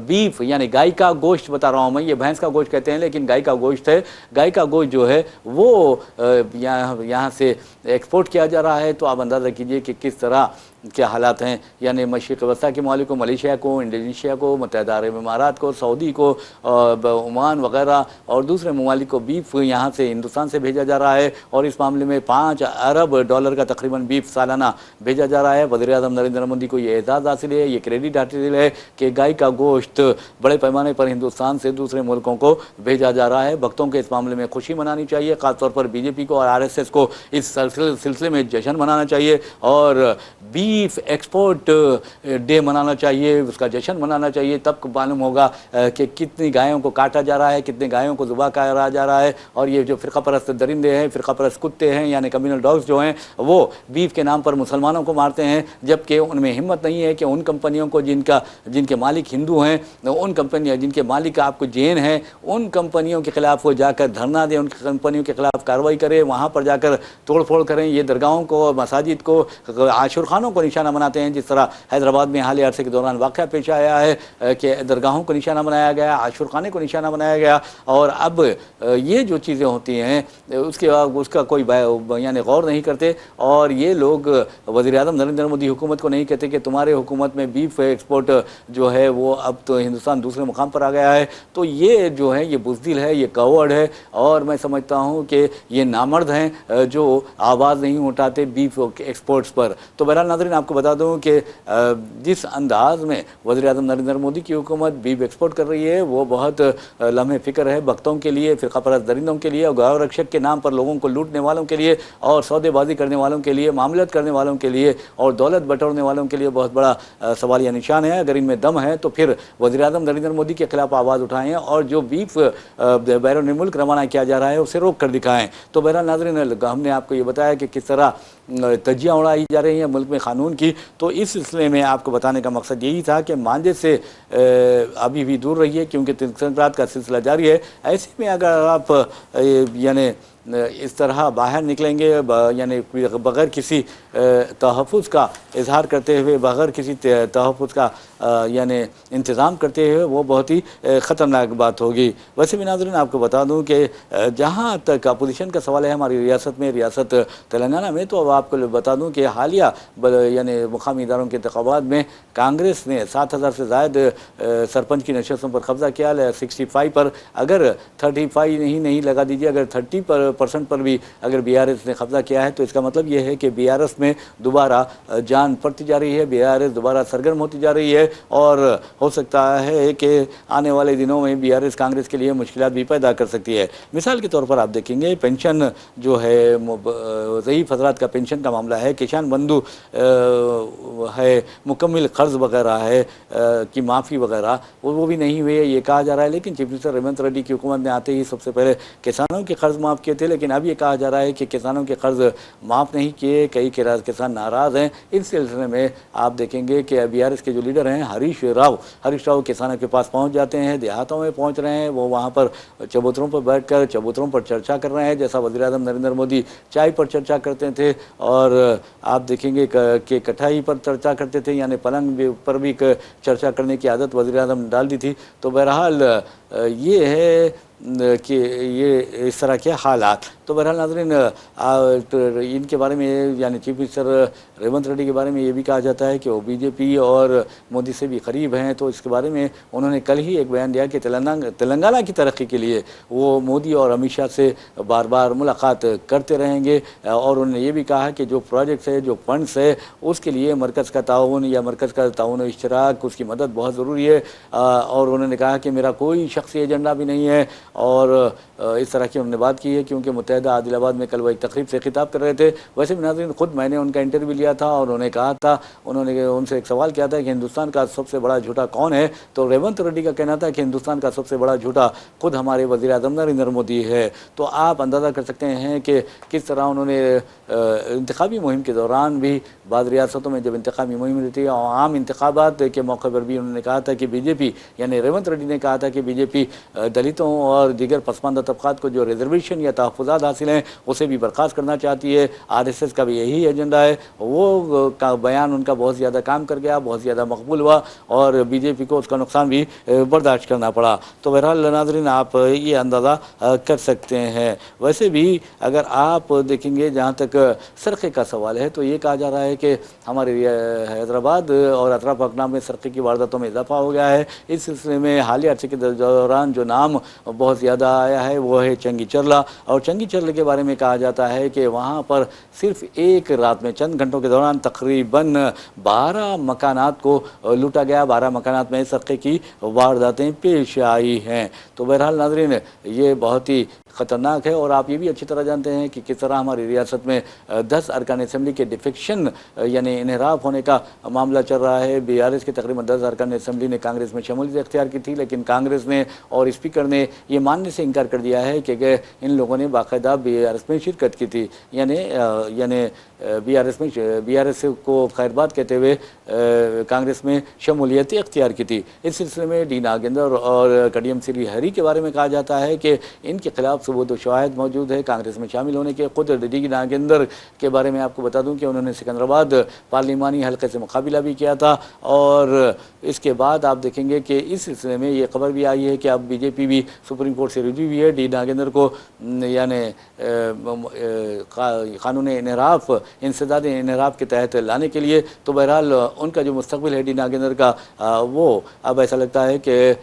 بیف یعنی گائے کا گوشت بتا رہا ہوں میں، یہ بھینس کا گوشت کہتے ہیں لیکن گائے کا گوشت ہے. گائے کا گوشت جو ہے وہ یہاں سے ایکسپورٹ کیا جا رہا ہے. تو آپ اندازہ کیجئے کہ کس طرح کیا حالات ہیں. یعنی مشرق وسطیٰ کے ممالک کو، ملیشیا کو، انڈونیشیا کو، متحدہ عرب امارات کو، سعودی کو، عمان وغیرہ اور دوسرے ممالک کو بیف یہاں سے ہندوستان سے بھیجا جا رہا ہے. اور اس معاملے میں 5 ارب ڈالر کا تقریباً بیف سالانہ بھیجا جا رہا ہے. وزیر اعظم نریندر مودی کو یہ اعزاز حاصل ہے، یہ کریڈٹ حاصل ہے کہ گائے کا گوشت بڑے پیمانے پر ہندوستان سے دوسرے ملکوں کو بھیجا جا رہا ہے. بھکتوں کے اس معاملے میں خوشی منانی چاہیے، خاص طور پر BJP کو اور RSS کو اس سلسلے میں جشن منانا چاہیے، اور بیف ایکسپورٹ ڈے منانا چاہیے، اس کا جشن منانا چاہیے. تب معلوم ہوگا کہ کتنی گایوں کو کاٹا جا رہا ہے، کتنے گایوں کو ذبح کرا جا رہا ہے. اور یہ جو فرقہ پرست درندے ہیں، فرقہ پرست کتے ہیں یعنی کمیونل ڈاگز جو ہیں، وہ بیف کے نام پر مسلمانوں کو مارتے ہیں، جبکہ ان میں ہمت نہیں ہے کہ ان کمپنیوں کو جن کے مالک ہندو ہیں، ان کمپنیوں جن کے مالک آپ کو جین ہیں، ان کمپنیوں کے خلاف وہ جا کر دھرنا دیں، ان کمپنیوں کے خلاف کارروائی کریں، وہاں پر جا کر توڑ پھوڑ کریں. یہ درگاہوں کو، مساجد کو، عاشور خانوں کو نشانہ بناتے ہیں، جس طرح حیدرآباد میں حالیہ عرصے کے دوران واقعہ پیش آیا ہے کہ درگاہوں کو نشانہ بنایا گیا، عاشور خانے کو نشانہ بنایا گیا. اور اب یہ جو چیزیں ہوتی ہیں اس کا کوئی یعنی غور نہیں کرتے. اور یہ لوگ وزیر اعظم نریندر مودی حکومت کو نہیں کہتے کہ تمہارے حکومت میں بیف ایکسپورٹ جو ہے وہ اب تو ہندوستان دوسرے مقام پر آ گیا ہے. تو یہ جو ہے یہ بزدل ہے، یہ کاورڈ ہے، اور میں سمجھتا ہوں کہ یہ نامرد ہیں جو آواز نہیں اٹھاتے بیف ایکسپورٹس پر. تو بہرحال ناظرین آپ کو بتا دوں کہ جس انداز میں وزیر اعظم نریندر مودی کی حکومت بیف ایکسپورٹ کر رہی ہے وہ بہت لمحے فکر ہے بھکتوں کے لیے، فرقہ پرست درندوں کے لیے، اور گاؤ رکشک کے نام پر لوگوں کو لوٹنے والوں کے لیے، اور سودے بازی کرنے والوں کے لیے، معاملات کرنے والوں کے لیے، اور دولت بٹورنے والوں کے لیے بہت بڑا سوالیہ نشان ہے. اگر ان میں دم ہے تو پھر وزیر اعظم نریندر مودی کے خلاف آواز اٹھائیں، اور جو بیف بیرون ملک روانہ کیا جا رہا ہے اسے روک کر دکھائیں. تو بہرحال ناظرین ہم نے آپ کو یہ بتایا کہ کس طرح तज्जियाँ उड़ाई जा रही हैं मुल्क में कानून की। तो इस सिलसिले में आपको बताने का मकसद यही था कि मांझे से अभी भी दूर रहिए, क्योंकि संक्रांत का सिलसिला जारी है। ऐसे में अगर आप यानी इस तरह बाहर निकलेंगे यानी बग़ैर किसी तहफ़्फ़ुज़ का इजहार करते हुए, बग़ैर किसी तहफ़्फ़ुज़ का यानी इंतज़ाम करते हुए, वो बहुत ही ख़तरनाक बात होगी। वैसे भी नाज़रीन आपको बता दूं कि जहां तक अपोजिशन का सवाल है हमारी रियासत में, रियासत तेलंगाना में, तो अब आपको बता दूं कि हालिया यानी मुकामी इदारों के इंतख़ाबात में कांग्रेस ने 7,000 से ज़ायद सरपंच की नशस्तों पर कब्ज़ा किया। 65 पर अगर 35 नहीं लगा दीजिए, अगर 30% पर भी अगर BRS ने कब्ज़ा किया है, तो इसका मतलब ये है कि BRS में दोबारा जान पड़ती जा रही है, BRS दोबारा सरगर्म होती जा रही है। और हो सकता है कि आने वाले दिनों में BRS कांग्रेस के लिए मुश्किलात भी पैदा कर सकती है। मिसाल के तौर पर आप देखेंगे पेंशन जो है, ज़ईफ़ हज़रात का पेंशन का मामला है, किसान बंधु है, मुकम्मल कर्ज वगैरह है की माफ़ी वगैरह वो भी नहीं हुई है, ये कहा जा रहा है। लेकिन चीफ मिनिस्टर रेवंत रेड्डी की हुकूमत ने आते ही सबसे पहले किसानों के कर्ज माफ़ किए थे, लेकिन अब ये कहा जा रहा है कि किसानों के कर्ज माफ़ नहीं किए, कई किसान नाराज़ हैं। इस सिलसिले में आप देखेंगे कि BRS के जो लीडर हैं हरीश राव किसानों के पास पहुंच जाते हैं, देहातों में पहुंच रहे हैं, वो वहां पर चबूतरों पर बैठकर चबूतरों पर चर्चा कर रहे हैं, जैसा वज़ीर आज़म नरेंद्र मोदी चाय पर चर्चा करते थे। और आप देखेंगे कि कटाई पर चर्चा करते थे, यानी पलंग पर भी चर्चा करने की आदत वज़ीर आज़म डाल दी थी। तो बहरहाल ये है कि ये इस तरह के हालात। तो बहरहाल नाज़रीन इनके बारे में यानी चीफ मिनिस्टर रेवंत रेड्डी के बारे में ये भी कहा जाता है कि वो BJP और मोदी से भी करीब हैं। तो इसके बारे में उन्होंने कल ही एक बयान दिया कि तेलंगाना की तरक्की के लिए वो मोदी और अमित शाह से बार बार मुलाकात करते रहेंगे। और उन्होंने ये भी कहा कि जो प्रोजेक्ट्स है, जो फंड्स है, उसके लिए मरकज़ का ताउन या मरकज़ का ताउन इश्तराक, उसकी मदद बहुत ज़रूरी है। और उन्होंने कहा कि मेरा कोई शख्सी एजेंडा भी नहीं है। और इस तरह की उन्होंने बात की है, क्योंकि मुत्तहिदा आदिलाबाद में कल वो एक तकरीब से खिताब कर रहे थे। वैसे भी नाज़रीन खुद मैंने उनका इंटरव्यू लिया था और उन्होंने कहा था, उन्होंने उनसे एक सवाल किया था कि हिंदुस्तान का सबसे बड़ा झूठा कौन है। तो रेवंत रेड्डी का कहना था कि हिंदुस्तान का सबसे बड़ा झूठा खुद हमारे वज़ीर आज़म नरेंद्र मोदी है। तो आप अंदाज़ा कर सकते हैं कि किस तरह उन्होंने इंतखाबी मुहिम के दौरान भी बाद रियासतों में जब इंतखाबी मुहिम रहती है और आम इंतखाबात के मौके पर भी उन्होंने कहा था कि BJP यानी रेवंत रेड्डी ने कहा था कि BJP दलितों और दीगर पसमानदा तबक़ात को जो रिजर्वेशन या तहफ़्फ़ुज़ात हासिल हैं उसे भी बर्खास्त करना चाहती है। RSS का भी यही एजेंडा है। वो का बयान उनका बहुत ज़्यादा काम कर गया, बहुत ज़्यादा मकबूल हुआ और BJP को उसका नुकसान भी बर्दाश्त करना पड़ा। तो बहरहाल नाज़रीन आप ये अंदाज़ा कर सकते हैं। वैसे भी अगर आप देखेंगे जहाँ तक सरक़े का सवाल है, तो ये कहा जा रहा है कि हमारे हैदराबाद और अतराफ अकनाम में सरक़े की वारदातों में इजाफा हो गया है। इस सिलसिले में हालिया अर्से के दौरान जो नाम बहुत ज़्यादा आया है वो है चंगी चरला। और चंगी चरले के बारे में कहा जाता है कि वहाँ पर सिर्फ एक रात में चंद घंटों के दौरान तकरीबन 12 मकानात को लूटा गया, 12 मकानात में सरक़े की वारदातें पेश आई हैं। तो बहरहाल नाज़रीन ये बहुत ही ख़तरनाक है। और आप ये भी अच्छी तरह जानते हैं कि किस तरह हमारी रियासत में 10 अरकान असम्बली के डिफेक्शन यानी इनहराफ होने का मामला चल रहा है। BRS के तकरीबन 10 अरकान असम्बली ने कांग्रेस में शमूलियत इख्तियार की थी, लेकिन कांग्रेस ने और स्पीकर ने ये मानने से इनकार कर दिया है कि इन लोगों ने बाकायदा BRS में शिरकत की थी। यानी BRS को खैरबाद कहते हुए कांग्रेस में शमूलियत इख्तियार की थी। इस सिलसिले में डी नागेंद्र और कडियम श्री हरी के बारे में कहा जाता है कि इनके खिलाफ सबूत शवाहिद मौजूद है कांग्रेस में शामिल होने के। खुद डी नागेंद्र के बारे में आपको बता दूं कि उन्होंने सिकंदराबाद पार्लिमानी हल्के से मुकाबला भी किया था। और इसके बाद आप देखेंगे कि इस सिलसिले में ये खबर भी आई है कि अब BJP भी सुप्रीम कोर्ट से रुजू हुई है डी नागेंद्र को यानी कानून इनहराफ इंसदाद इनहराफ के तहत लाने के लिए। तो बहरहाल उनका जो मुस्तकबिल है डी नागेंद्र का वो अब ऐसा लगता है कि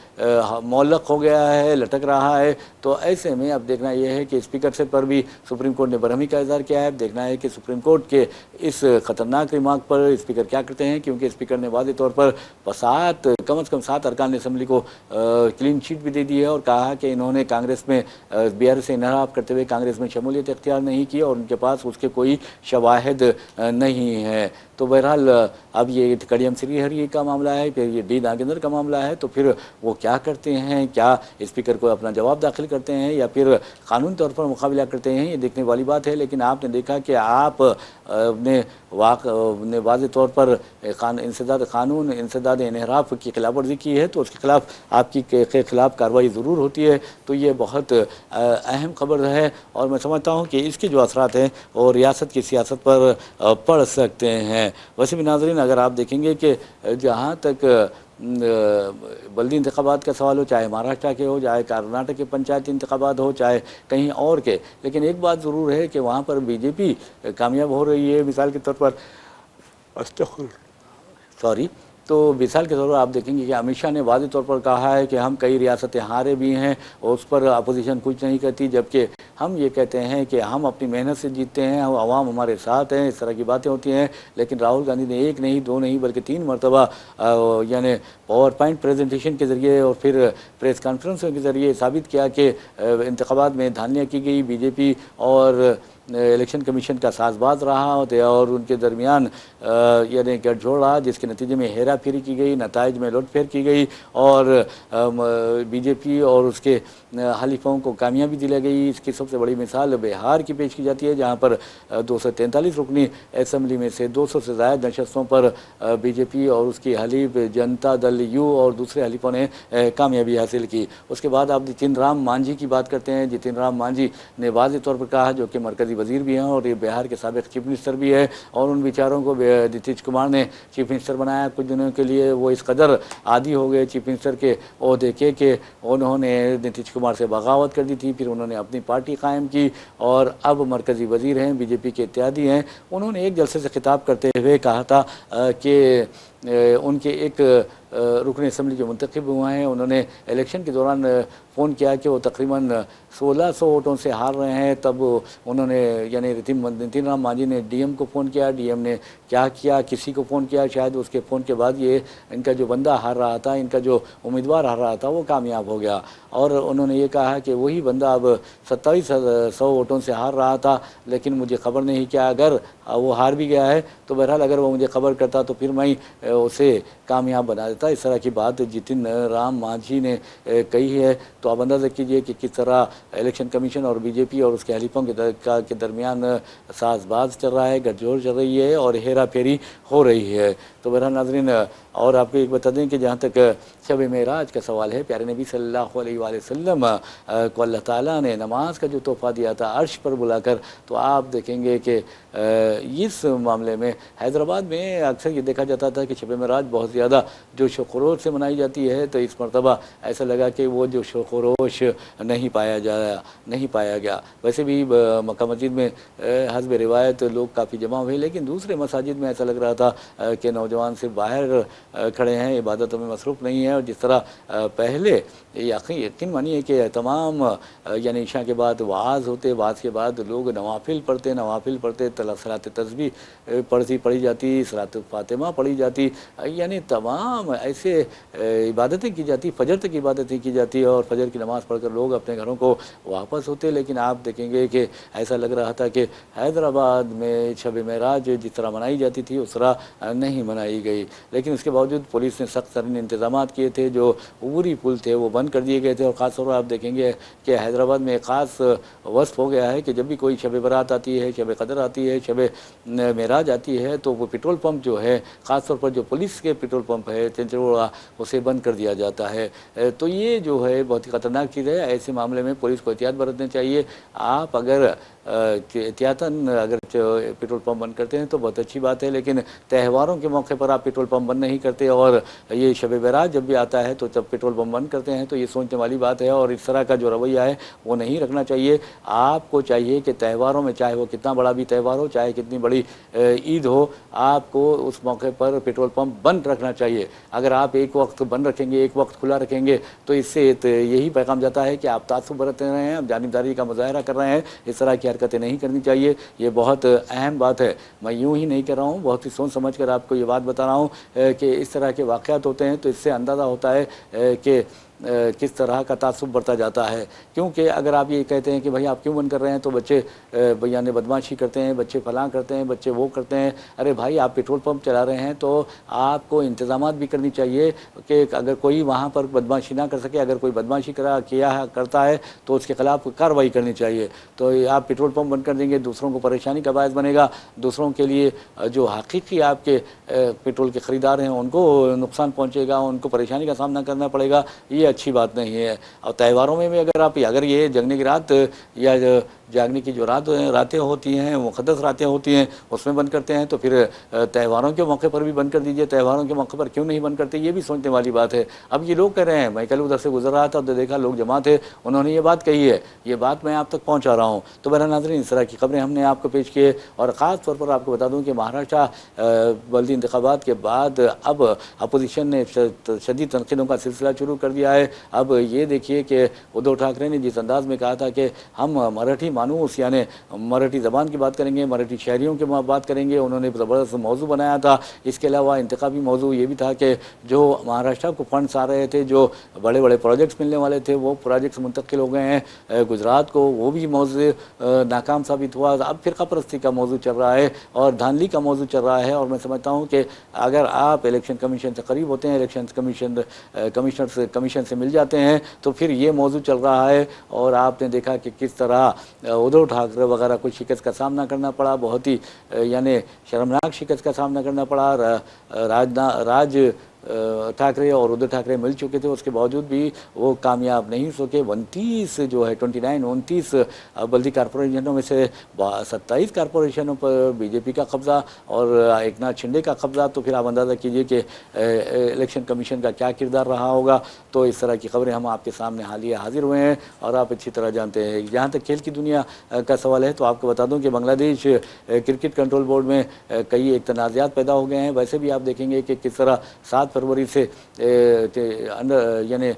मौलक हो गया है, लटक रहा है। तो ऐसे में अब देखना यह है कि स्पीकर से पर भी सुप्रीम कोर्ट ने बरहमी का इज़हार किया है। अब देखना है कि सुप्रीम कोर्ट के इस ख़तरनाक रिमार्क पर स्पीकर क्या करते हैं, क्योंकि स्पीकर ने वाज़ेह तौर पर कम से कम 7 अरकान असम्बली को क्लीन चिट भी दे दी है और कहा कि इन्होंने कांग्रेस में BRS से इनहराफ करते हुए कांग्रेस में शमूलियत इख्तियार नहीं की और उनके पास उसके कोई शवाहिद वाहिद नहीं है। तो बहरहाल अब ये कड़ियम श्रीहरि का मामला है, फिर ये डी नागेंद्र का मामला है, तो फिर वो क्या करते हैं, क्या स्पीकर को अपना जवाब दाखिल करते हैं या फिर कानूनी तौर पर मुकाबला करते हैं, ये देखने वाली बात है। लेकिन आपने देखा कि आप ने वाज़ेह तौर पर इंसदाद कानून, इंसदाद इनहराफ की खिलाफ वर्जी की है तो उसके खिलाफ आपकी के खिलाफ कार्रवाई ज़रूर होती है। तो ये बहुत अहम खबर है और मैं समझता हूँ कि इसके जो असरात हैं और रियासत की सियासत पर पड़ सकते हैं। वैसे भी नाज़रीन, अगर आप देखेंगे कि जहाँ तक बल्दी इंतखाबात का सवाल हो, चाहे महाराष्ट्र के हो, चाहे कर्नाटक के पंचायती इंतखाबात हो, चाहे कहीं और के, लेकिन एक बात ज़रूर है कि वहाँ पर बीजेपी कामयाब हो रही है। मिसाल के तौर पर तो मिसाल के तौर पर आप देखेंगे कि अमित शाह ने वाज़ेह तौर पर कहा है कि हम कई रियासतें हारे भी हैं और उस पर अपोजिशन कुछ नहीं करती, जबकि हम ये कहते हैं कि हम अपनी मेहनत से जीतते हैं, आवाम हमारे साथ हैं, इस तरह की बातें होती हैं। लेकिन राहुल गांधी ने एक नहीं, दो नहीं, बल्कि 3 मरतबा यानी पावर पॉइंट प्रेजेंटेशन के ज़रिए और फिर प्रेस कॉन्फ्रेंसों के ज़रिए साबित किया कि इंतखाबात में धांधलियाँ की गई, बीजेपी और इलेक्शन कमीशन का साजबाज रहा और उनके दरमियान यानी गठजोड़ रहा, जिसके नतीजे में हेरा फेरी की गई, नताइज में लुटफेर की गई और बीजेपी और उसके हलीफों को कामयाबी दिलाई गई। इसकी सबसे बड़ी मिसाल बिहार की पेश की जाती है, जहां पर 243 रुकनी असम्बली में से 200 से ज़्यादा नशस्तों पर बीजेपी और उसकी हलीफ जनता दल यू और दूसरे हलीफों ने कामयाबी हासिल की। उसके बाद आप जितिन राम मांझी की बात करते हैं। जितिन राम मांझी ने वाज़ेह तौर पर कहा, जो कि मरकज़ी वज़ीर भी हैं और ये बिहार के साबिक़ चीफ मिनिस्टर भी है, और उन बेचारों को नीतीश कुमार ने चीफ मिनिस्टर बनाया कुछ दिनों के लिए। वो इस कदर आदी हो गए चीफ मिनिस्टर के ओहदे के कि उन्होंने नीतीश कुमार से बगावत कर दी थी, फिर उन्होंने अपनी पार्टी कायम की और अब मरकज़ी वज़ीर हैं, बीजेपी के इत्यादी हैं। उन्होंने एक जलसे से खिताब करते हुए कहा था कि उनके एक रुकन असम्बली जो मुंतखब हुए हैं, उन्होंने इलेक्शन के दौरान फ़ोन किया कि वो तकरीबन 1600 वोटों से हार रहे हैं। तब उन्होंने यानी नितिन राम मांझी ने डीएम को फ़ोन किया, डीएम ने क्या किया, किसी को फ़ोन किया, शायद उसके फ़ोन के बाद ये इनका जो बंदा हार रहा था, इनका जो उम्मीदवार हार रहा था, वो कामयाब हो गया। और उन्होंने ये कहा कि वही बंदा अब 2700 वोटों से हार रहा था, लेकिन मुझे खबर नहीं कि अगर वो हार भी गया है तो बहरहाल अगर वो मुझे खबर करता तो फिर मैं उसे कामयाब बना देता। इस तरह की बात जितिन राम मांझी ने कही है। तो आप अंदाज़ा कीजिए कि किस तरह इलेक्शन कमीशन और बीजेपी और उसके हलीफों के दरमियान साजबाज चल रहा है, गठजोड़ चल रही है और हेरा फेरी हो रही है। तो बहरहाल नाज़रीन, और आपको एक बता दें कि जहाँ तक शब मेराज का सवाल है, प्यारे नबी सल्लल्लाहु अलैहि वसल्लम को अल्लाह ताला ने नमाज का जो तोहफ़ा दिया था अर्श पर बुलाकर, तो आप देखेंगे कि इस मामले में हैदराबाद में अक्सर ये देखा जाता था कि शब मेराज बहुत ज़्यादा जोश व खरोश से मनाई जाती है। तो इस मरतबा ऐसा लगा कि वो जोश व खरोश नहीं पाया गया। वैसे भी मक्का मस्जिद में हस्ब रिवायत लोग काफ़ी जमा हुए, लेकिन दूसरे मसाजिद में ऐसा लग रहा था कि नौजवान सिर्फ बाहर खड़े हैं, इबादतों में मसरूफ़ नहीं है। और जिस तरह पहले यकीन मानिए कि तमाम यानी ईशा के बाद वाज़ होते, वाज़ के बाद लोग नवाफिल पढ़ते, सलात तस्बीह पढ़ी जाती, सलात फातिमा पढ़ी जाती, यानी तमाम ऐसे इबादतें की जाती, फजर तक इबादतें की जाती और फजर की नमाज़ पढ़कर लोग अपने घरों को वापस होते। लेकिन आप देखेंगे कि ऐसा लग रहा था कि हैदराबाद में शब मेराज जिस तरह मनाई जाती थी उस तरह नहीं मनाई गई। लेकिन उसके बावजूद पुलिस ने सख्त तरीन इंतजाम किए थे। जो अबूरी पुल थे वो बंद कर दिए गए थे और ख़ास तौर पर आप देखेंगे कि हैदराबाद में एक ख़ास वस्फ हो गया है कि जब भी कोई शब बरात आती है, शब कदर आती है, शब मेराज आती है, तो वो पेट्रोल पंप जो है, ख़ास तौर पर जो पुलिस के पेट्रोल पंप है चिंचरोड़ा, उसे बंद कर दिया जाता है। तो ये जो है बहुत ही ख़तरनाक चीज़ है। ऐसे मामले में पुलिस को एहतियात बरतनी चाहिए। आप अगर एहतियातन अगर पेट्रोल पंप बंद करते हैं तो बहुत अच्छी बात है, लेकिन त्योहारों के मौके पर आप पेट्रोल पंप बंद नहीं करते और ये शब बरात जब भी आता है तो जब पेट्रोल पंप बंद करते हैं, तो ये सोचने वाली बात है। और इस तरह का जो रवैया है वो नहीं रखना चाहिए। आपको चाहिए कि त्योहारों में, चाहे वो कितना बड़ा भी त्यौहार हो, चाहे कितनी बड़ी ईद हो, आपको उस मौके पर पेट्रोल पंप बंद रखना चाहिए। अगर आप एक वक्त बंद रखेंगे, एक वक्त खुला रखेंगे, तो इससे यही पैगाम जाता है कि आप तासुब बरत रहे हैं, आप जानिबदारी का मुजाहरा कर रहे हैं। इस तरह की हरकतें नहीं करनी चाहिए। ये बहुत अहम बात है। मैं यूँ ही नहीं कर रहा हूँ, बहुत ही सोच समझ कर आपको ये बात बता रहा हूँ कि इस तरह के वाक़यात होते हैं तो इससे अंदाज़ा होता है कि کس طرح کا تعصب بڑھتا جاتا ہے. کیونکہ اگر آپ یہ کہتے ہیں کہ بھائی آپ کیوں بند کر رہے ہیں تو بچے یعنی بدمعاشی کرتے ہیں, بچے فلاں کرتے ہیں, بچے وہ کرتے ہیں. ارے بھائی آپ پیٹرول پمپ چلا رہے ہیں تو آپ کو انتظامات بھی کرنی چاہیے کہ اگر کوئی وہاں پر بدمعاشی نہ کر سکے, اگر کوئی بدمعاشی کرتا ہے تو اس کے خلاف کارروائی کرنی چاہیے. تو آپ پیٹرول پمپ بند کر دیں گے, دوسروں کو پریشانی کا باعث بنے گا, دوسروں کے لیے جو حقیقی آپ کے پیٹرول کے خریدار ہیں ان کو نقصان پہنچے گا, ان کو پریشانی کا سامنا کرنا پڑے گا. یہ اچھی بات نہیں ہے. اور تہواروں میں بھی اگر یہ جگنے کی رات یا جاگنے کی جو راتیں ہوتی ہیں, مقدس راتیں ہوتی ہیں, اس میں بند کرتے ہیں تو پھر تہواروں کے موقع پر بھی بند کر دیجئے. تہواروں کے موقع پر کیوں نہیں بند کرتے, یہ بھی سوچنے والی بات ہے. اب یہ لوگ کہہ رہے ہیں, میں کل ادھر سے گزر رہا تھا تو دیکھا لوگ جمع تھے, انہوں نے یہ بات کہی ہے, یہ بات میں آپ تک پہنچا رہا ہوں. تو بہرحال ناظرین, اس طرح کی خبریں ہم نے آپ کو پیش کی ہے. اور خاص طور پر آپ کو بتا دوں کہ مہاراشٹر بلدی انتخابات کے بعد اب اپوزیشن نے شدید تنقیدوں کا سلسلہ شروع کر دیا ہے. اب یہ دیکھیے کہ ادھو ٹھاکرے نے جس انداز میں کہا تھا کہ ہم مراٹھی مانوس یعنی مراٹھی زبان کی بات کریں گے, مراٹھی شہریوں کی بات کریں گے, انہوں نے زبردست موضوع بنایا تھا. اس کے علاوہ انتخابی موضوع یہ بھی تھا کہ جو مہاراشٹر کو فنڈس آ رہے تھے, جو بڑے بڑے پروجیکٹس ملنے والے تھے, وہ پروجیکٹس منتقل ہو گئے ہیں گجرات کو, وہ بھی موضوع ناکام ثابت ہوا. اب فرقہ پرستی کا موضوع چل رہا ہے اور دھاندلی کا موضوع چل رہا ہے. اور میں سمجھتا ہوں کہ اگر آپ الیکشن کمیشن سے قریب ہوتے ہیں, الیکشن کمیشن سے مل جاتے ہیں, تو پھر یہ موضوع چل رہا ہے. اور آپ نے دیکھا کہ کس طرح ادھو ٹھاکرے وغیرہ کو شکست کا سامنا کرنا پڑا, بہت ہی یعنی شرمناک شکست کا سامنا کرنا پڑا. راج ٹھاکرے اور ادھو ٹھاکرے مل چکے تھے, اس کے باوجود بھی وہ کامیاب نہیں سکے. 29 بلدی کارپوریشنوں میں سے 27 کارپوریشنوں پر بی جے پی کا قبضہ اور ایکناتھ شنڈے کا قبضہ. تو پھر آپ اندازہ کیجئے کہ الیکشن کمیشن کا کیا کردار رہا ہوگا. تو اس طرح کی خبریں ہم آپ کے سامنے حالیہ حاضر ہوئے ہیں اور آپ اچھی طرح جانتے ہیں. جہاں تک کھیل کی دنیا کا سوال ہے تو آپ کو بتا دوں کہ بنگلہ دیش کرکٹ کنٹرول بورڈ میں کئی ایک تنازعات پیدا ہو گئے ہیں. ویسے بھی آپ دیکھیں گے کہ کس طرح 7 فروری سے یعنی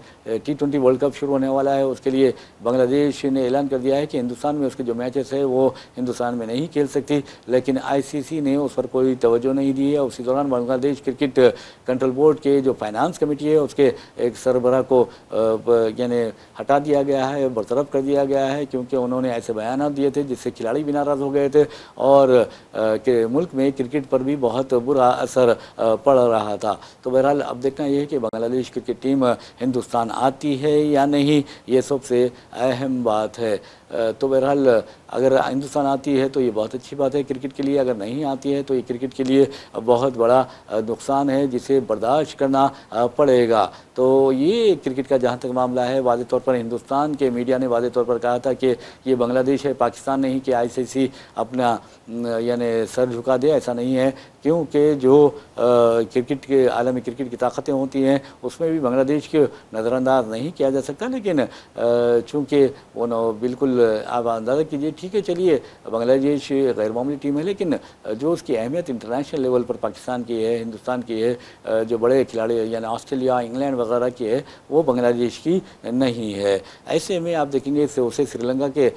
T20 ورلڈ کپ شروع ہونے والا ہے. اس کے لیے بنگلہ دیش نے اعلان کر دیا ہے کہ ہندوستان میں اس کے جو میچز ہے وہ ہندوستان میں نہیں کھیل سکتی, لیکن ICC نے اس پر کوئی توجہ نہیں دی ہے. اسی دوران بنگلہ دیش کرکٹ کنٹرول بورڈ کے جو فائنانس کمیٹی ہے اس کے ایک سربراہ کو یعنی ہٹا دیا گیا ہے, برطرف کر دیا گیا ہے, کیونکہ انہوں نے ایسے بیانات دیے تھے جس سے کھلاڑی بھی ناراض ہو گئے تھے اور کہ ملک میں کرکٹ پر بھی بہت برا اثر پڑ رہا تھا. تو بہرحال اب دیکھنا یہ ہے کہ بنگلہ دیش کرکٹ ٹیم ہندوستان آتی ہے یا نہیں, یہ سب سے اہم بات ہے. تو بہرحال اگر ہندوستان آتی ہے تو یہ بہت اچھی بات ہے کرکٹ کے لیے, اگر نہیں آتی ہے تو یہ کرکٹ کے لیے بہت بڑا نقصان ہے جسے برداشت کرنا پڑے گا. تو یہ کرکٹ کا جہاں تک معاملہ ہے, واضح طور پر ہندوستان کے میڈیا نے واضح طور پر کہا تھا کہ یہ بنگلہ دیش ہے, پاکستان نہیں کہ ICC اپنا یعنی سر جھکا دے. ایسا نہیں ہے, کیونکہ جو کرکٹ کے عالمی کرکٹ کی طاقتیں ہوتی ہیں اس میں بھی بنگلہ دیش کے نظر انداز نہیں کیا جا سکتا. لیکن چونکہ وہ بالکل آپ اندازہ کیجئے, ٹھیک ہے چلیے بنگلہ دیش غیر معمولی ٹیم ہے, لیکن جو اس کی اہمیت انٹرنیشنل لیول پر پاکستان کی ہے, ہندوستان کی ہے, جو بڑے کھلاڑی یعنی آسٹریلیا, انگلینڈ وغیرہ کی ہے, وہ بنگلہ دیش کی نہیں ہے. ایسے میں آپ دیکھیں گے اسے سری لنکا کے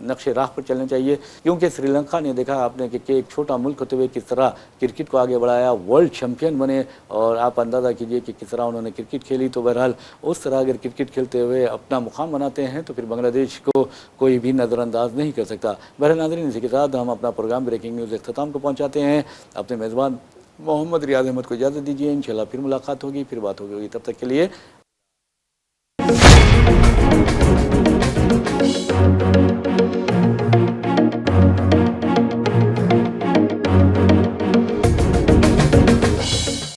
نقش راہ پر چلنا چاہیے, کیونکہ سری لنکا نے دیکھا آپ نے کہ ایک چھوٹا ملک ہوتے ہوئے کس طرح کرکٹ کو آگے بڑھایا, ورلڈ چیمپئن بنے. اور آپ اندازہ کیجئے کہ کس طرح انہوں نے کرکٹ کھیلی. تو بہرحال اس طرح اگر کرکٹ کھیلتے ہوئے اپنا مقام بناتے ہیں تو پھر بنگلہ دیش کو کوئی بھی نظر انداز نہیں کر سکتا. بہرحال ناظرین, اسی کے ساتھ ہم اپنا پروگرام بریکنگ نیوز اختتام کو پہنچاتے ہیں. اپنے میزبان محمد ریاض احمد کو اجازت دیجیے, انشاءاللہ پھر ملاقات ہوگی, پھر بات ہوگی. تب تک کے لیے